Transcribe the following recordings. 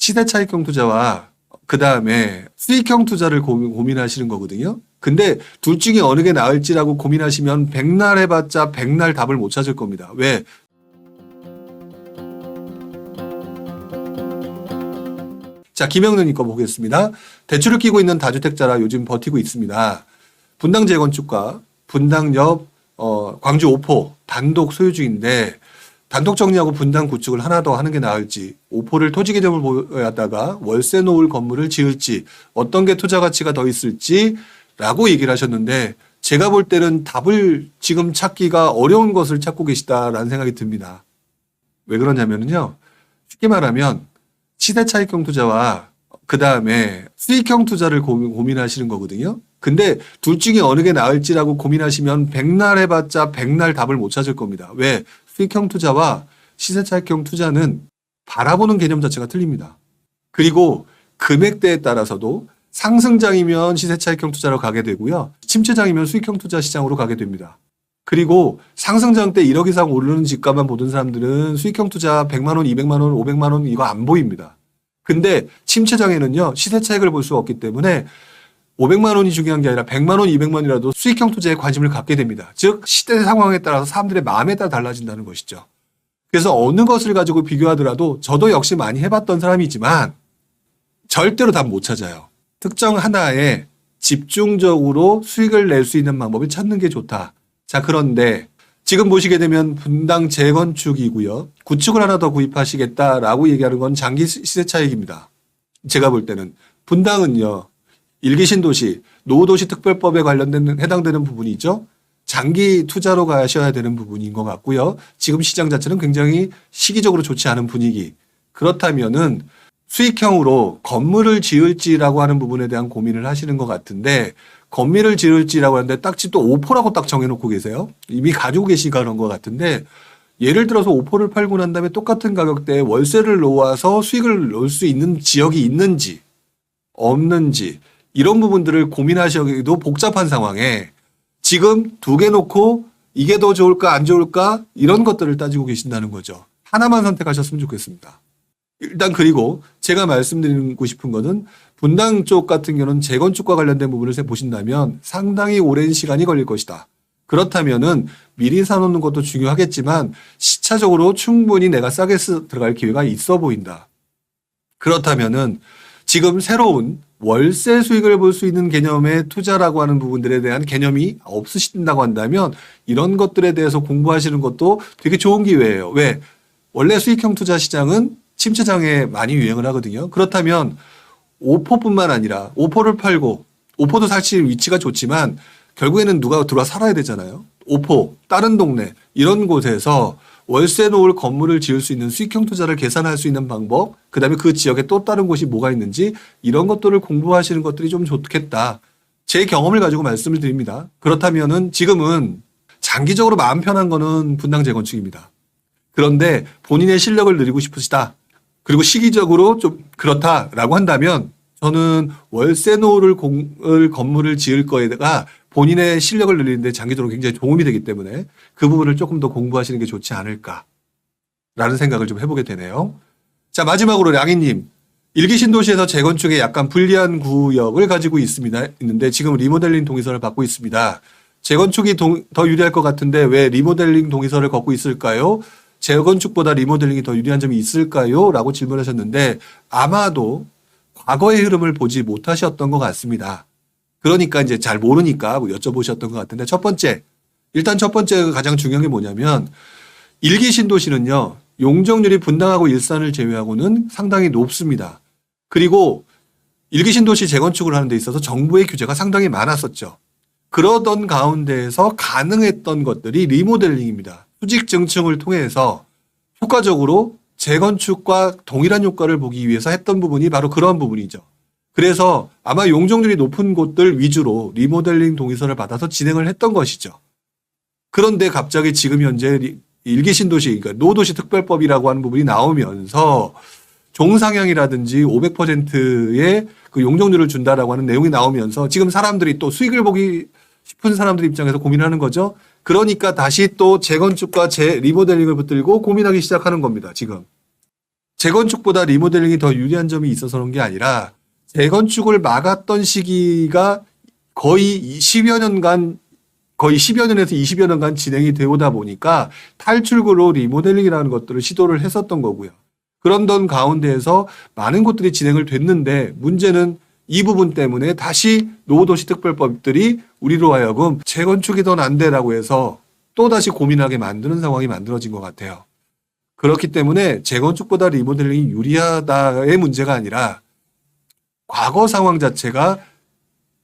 시대 차익형 투자와 그 다음에 수익형 투자를 고민하시는 거거든요. 근데 둘 중에 어느 게 나을지라고 고민하시면 백날 해봤자 백날 답을 못 찾을 겁니다. 왜? 자, 김영란님 거 보겠습니다. 대출을 끼고 있는 다주택자라 요즘 버티고 있습니다. 분당 재건축과 분당 옆 광주 오포 단독 소유 중인데 단독 정리하고 분당 구축을 하나 더 하는 게 나을지, 오포를 토지 개념을 보였다가 월세 놓을 건물을 지을지, 어떤 게 투자 가치가 더 있을지라고 얘기를 하셨는데, 제가 볼 때는 답을 지금 찾기가 어려운 것을 찾고 계시다라는 생각이 듭니다. 왜 그러냐면요, 쉽게 말하면 시대 차익형 투자와 그 다음에 수익형 투자를 고민하시는 거거든요. 근데 둘 중에 어느 게 나을지라고 고민하시면 백날 해봤자 백날 답을 못 찾을 겁니다. 왜? 수익형 투자와 시세 차익형 투자는 바라보는 개념 자체가 틀립니다. 그리고 금액대에 따라서도 상승장이면 시세 차익형 투자로 가게 되고요. 침체장이면 수익형 투자 시장으로 가게 됩니다. 그리고 상승장 때 1억 이상 오르는 집값만 보던 사람들은 수익형 투자 100만 원, 200만 원, 500만 원 이거 안 보입니다. 근데 침체장에는요, 시세 차익을 볼 수가 없기 때문에 500만 원이 중요한 게 아니라 100만 원, 200만 원이라도 수익형 투자에 관심을 갖게 됩니다. 즉 시대 상황에 따라서 사람들의 마음에 따라 달라진다는 것이죠. 그래서 어느 것을 가지고 비교하더라도 저도 역시 많이 해봤던 사람이지만 절대로 답 못 찾아요. 특정 하나에 집중적으로 수익을 낼 수 있는 방법을 찾는 게 좋다. 자, 그런데 지금 보시게 되면 분당 재건축이고요. 구축을 하나 더 구입하시겠다라고 얘기하는 건 장기 시세 차익입니다. 제가 볼 때는 분당은요, 일기 신도시, 노후도시 특별법에 관련된 해당되는 부분이죠. 장기 투자로 가셔야 되는 부분인 것 같고요. 지금 시장 자체는 굉장히 시기적으로 좋지 않은 분위기. 그렇다면은 수익형으로 건물을 지을지라고 하는 부분에 대한 고민을 하시는 것 같은데, 건물을 지을지라고 하는데 딱지 또 오포라고 딱 정해놓고 계세요. 이미 가지고 계시니까 그런 것 같은데, 예를 들어서 오포를 팔고 난 다음에 똑같은 가격대에 월세를 놓아서 수익을 넣을 수 있는 지역이 있는지 없는지 이런 부분들을 고민하시기도 복잡한 상황에 지금 두 개 놓고 이게 더 좋을까 안 좋을까 이런 것들을 따지고 계신다는 거죠. 하나만 선택하셨으면 좋겠습니다. 일단 그리고 제가 말씀드리고 싶은 것은 분당 쪽 같은 경우는 재건축과 관련된 부분을 보신다면 상당히 오랜 시간이 걸릴 것이다. 그렇다면은 미리 사놓는 것도 중요하겠지만 시차적으로 충분히 내가 싸게 들어갈 기회가 있어 보인다. 그렇다면은 지금 새로운 월세 수익을 볼 수 있는 개념의 투자라고 하는 부분들에 대한 개념이 없으신다고 한다면 이런 것들에 대해서 공부하시는 것도 되게 좋은 기회예요. 왜? 원래 수익형 투자 시장은 침체장에 많이 유행을 하거든요. 그렇다면 오포뿐만 아니라 오포를 팔고, 오포도 사실 위치가 좋지만 결국에는 누가 들어와 살아야 되잖아요. 오포, 다른 동네 이런 곳에서 월세 놓을 건물을 지을 수 있는 수익형 투자를 계산할 수 있는 방법, 그다음에 그 지역에 또 다른 곳이 뭐가 있는지 이런 것들을 공부하시는 것들이 좀 좋겠다. 제 경험을 가지고 말씀을 드립니다. 그렇다면은 지금은 장기적으로 마음 편한 거는 분당 재건축입니다. 그런데 본인의 실력을 늘리고 싶으시다. 그리고 시기적으로 좀 그렇다라고 한다면 저는 월세 놓을 건물을 지을 거에다가 본인의 실력을 늘리는데 장기적으로 굉장히 도움이 되기 때문에 그 부분을 조금 더 공부하시는 게 좋지 않을까라는 생각을 좀 해보게 되네요. 자, 마지막으로 량희님. 일기 신도시에서 재건축에 약간 불리한 구역을 가지고 있는데 지금 리모델링 동의서를 받고 있습니다. 재건축이 더 유리할 것 같은데 왜 리모델링 동의서를 갖고 있을까요? 재건축보다 리모델링이 더 유리한 점이 있을까요? 라고 질문하셨는데 아마도 과거의 흐름을 보지 못하셨던 것 같습니다. 그러니까 이제 잘 모르니까 여쭤보셨던 것 같은데 일단 첫 번째 가장 중요한 게 뭐냐면 일기 신도시는요, 용적률이 분당하고 일산을 제외하고는 상당히 높습니다. 그리고 일기 신도시 재건축을 하는 데 있어서 정부의 규제가 상당히 많았었죠. 그러던 가운데에서 가능했던 것들이 리모델링입니다. 수직 증층을 통해서 효과적으로 재건축과 동일한 효과를 보기 위해서 했던 부분이 바로 그런 부분이죠. 그래서 아마 용적률이 높은 곳들 위주로 리모델링 동의서를 받아서 진행을 했던 것이죠. 그런데 갑자기 지금 현재 일기 신도시, 그러니까 노도시 특별법이라고 하는 부분이 나오면서 종상향이라든지 500%의 그 용적률을 준다라고 하는 내용이 나오면서 지금 사람들이 또 수익을 보기 싶은 사람들 입장에서 고민하는 거죠. 그러니까 다시 또 재건축과 리모델링을 붙들고 고민하기 시작하는 겁니다, 지금. 재건축보다 리모델링이 더 유리한 점이 있어서 그런 게 아니라 재건축을 막았던 시기가 거의 10여 년간 거의 10여 년에서 20여 년간 진행이 되오다 보니까 탈출구로 리모델링이라는 것들을 시도를 했었던 거고요. 그런던 가운데에서 많은 곳들이 진행을 됐는데 문제는 이 부분 때문에 다시 노후도시특별법들이 우리로 하여금 재건축이 더 난데라고 해서 또다시 고민하게 만드는 상황이 만들어진 것 같아요. 그렇기 때문에 재건축보다 리모델링이 유리하다의 문제가 아니라 과거 상황 자체가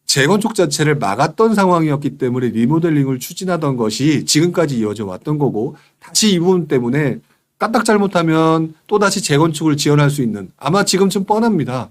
재건축 자체를 막았던 상황이었기 때문에 리모델링을 추진하던 것이 지금까지 이어져 왔던 거고 다시 이 부분 때문에 까딱 잘못하면 또다시 재건축을 지원할 수 있는 아마 지금쯤 뻔합니다.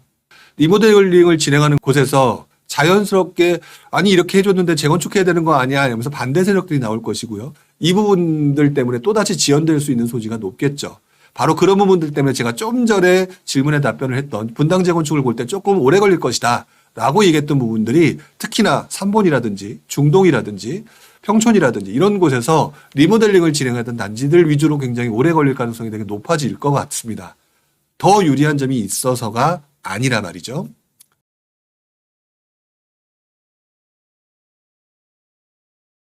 리모델링을 진행하는 곳에서 자연스럽게 아니 이렇게 해줬는데 재건축해야 되는 거 아니야 하면서 반대 세력들이 나올 것이고요. 이 부분들 때문에 또다시 지연될 수 있는 소지가 높겠죠. 바로 그런 부분들 때문에 제가 좀 전에 질문에 답변을 했던 분당 재건축을 볼 때 조금 오래 걸릴 것이다 라고 얘기했던 부분들이 특히나 삼본이라든지 중동이라든지 평촌이라든지 이런 곳에서 리모델링을 진행하던 단지들 위주로 굉장히 오래 걸릴 가능성이 되게 높아질 것 같습니다. 더 유리한 점이 있어서가 아니라 말이죠.